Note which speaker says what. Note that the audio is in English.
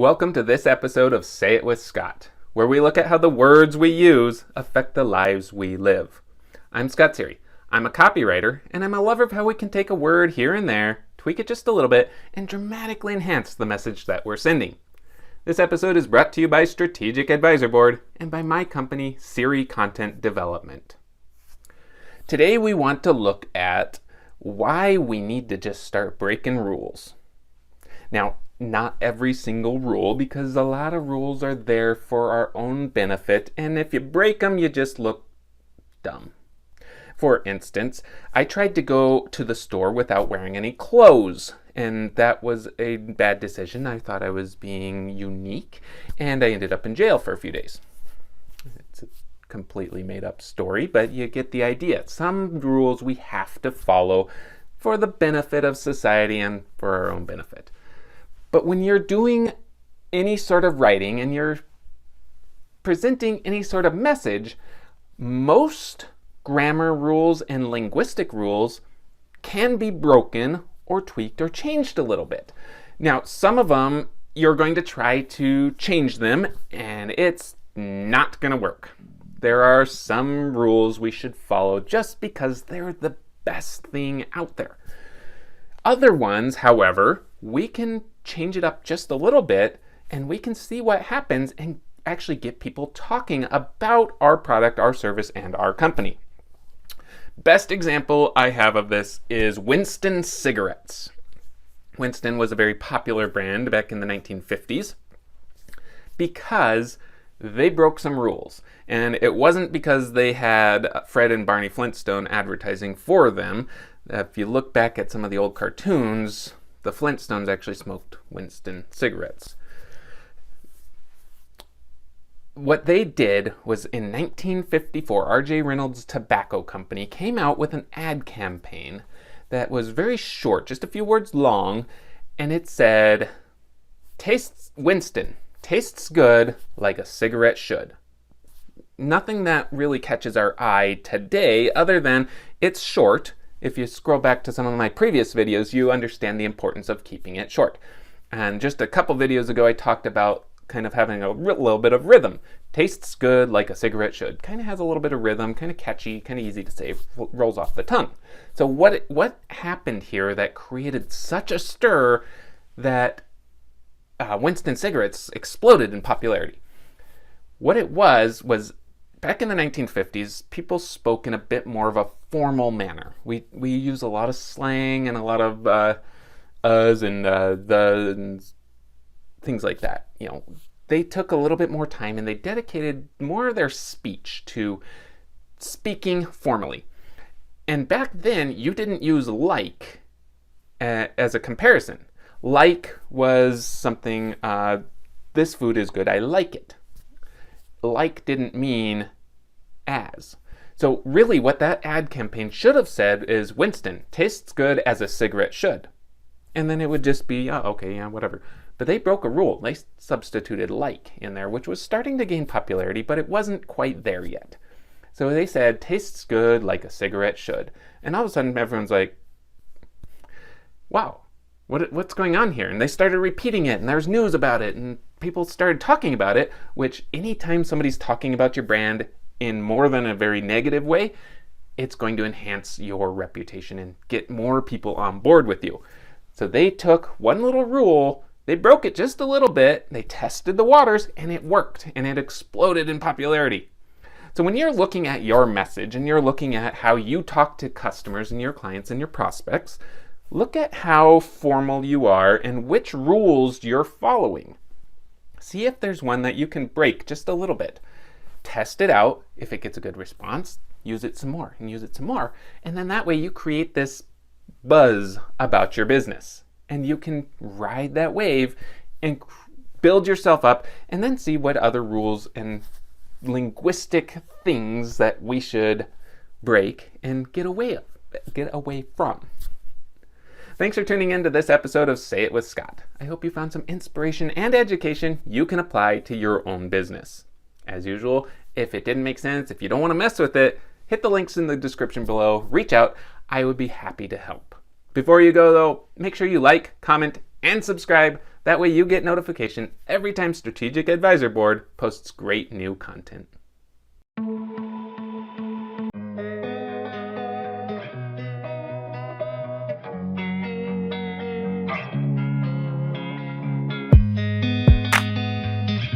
Speaker 1: Welcome to this episode of Say It with Scott, where we look at how the words we use affect the lives we live. I'm Scott Sery. I'm a copywriter, and I'm a lover of how we can take a word here and there, tweak it just a little bit, and dramatically enhance the message that we're sending. This episode is brought to you by Strategic Advisor Board and by my company, Sery Content Development. Today we want to look at why we need to just start breaking rules. Now, not every single rule, because a lot of rules are there for our own benefit, and if you break them, you just look dumb. For instance, I tried to go to the store without wearing any clothes, and that was a bad decision. I thought I was being unique, and I ended up in jail for a few days. It's a completely made up story, but you get the idea. Some rules we have to follow for the benefit of society and for our own benefit. But when you're doing any sort of writing and you're presenting any sort of message, most grammar rules and linguistic rules can be broken or tweaked or changed a little bit. Now, some of them you're going to try to change them and it's not going to work. There are some rules we should follow just because they're the best thing out there. Other ones, however, we can change it up just a little bit and we can see what happens and actually get people talking about our product, our service, and our company. Best example I have of this is Winston cigarettes. Winston was a very popular brand back in the 1950s because they broke some rules. And it wasn't because they had Fred and Barney Flintstone advertising for them. If you look back at some of the old cartoons, the Flintstones actually smoked Winston cigarettes. What they did was in 1954, R.J. Reynolds Tobacco Company came out with an ad campaign that was very short, just a few words long, and it said, Winston tastes good like a cigarette should. Nothing that really catches our eye today other than it's short. If you scroll back to some of my previous videos, you understand the importance of keeping it short. And just a couple videos ago, I talked about kind of having a little bit of rhythm. Tastes good like a cigarette should. Kind of has a little bit of rhythm, kind of catchy, kind of easy to say, rolls off the tongue. So what happened here that created such a stir that Winston cigarettes exploded in popularity? What it was back in the 1950s, people spoke in a bit more of a formal manner. We use a lot of slang and a lot of uhs and the and things like that. You know, they took a little bit more time and they dedicated more of their speech to speaking formally. And back then, you didn't use like as a comparison. Like was something, this food is good, I like it. Like didn't mean as. So really what that ad campaign should have said is Winston tastes good as a cigarette should. And then it would just be, oh, okay, yeah, whatever. But they broke a rule. They substituted like in there, which was starting to gain popularity, but it wasn't quite there yet. So they said tastes good like a cigarette should. And all of a sudden everyone's like, wow, what's going on here? And they started repeating it and there's news about it and people started talking about it, which anytime somebody's talking about your brand in more than a very negative way, it's going to enhance your reputation and get more people on board with you. So they took one little rule, they broke it just a little bit, they tested the waters, and it worked, and it exploded in popularity. So when you're looking at your message and you're looking at how you talk to customers and your clients and your prospects, look at how formal you are and which rules you're following. See if there's one that you can break just a little bit. Test it out. If it gets a good response, use it some more and use it some more. And then that way you create this buzz about your business. And you can ride that wave and build yourself up and then see what other rules and linguistic things that we should break and get away from. Thanks for tuning in to this episode of Say It with Scott. I hope you found some inspiration and education you can apply to your own business. As usual, if it didn't make sense, if you don't want to mess with it, hit the links in the description below, reach out. I would be happy to help. Before you go though, make sure you like, comment, and subscribe That way you get notification every time Strategic Advisor Board posts great new content.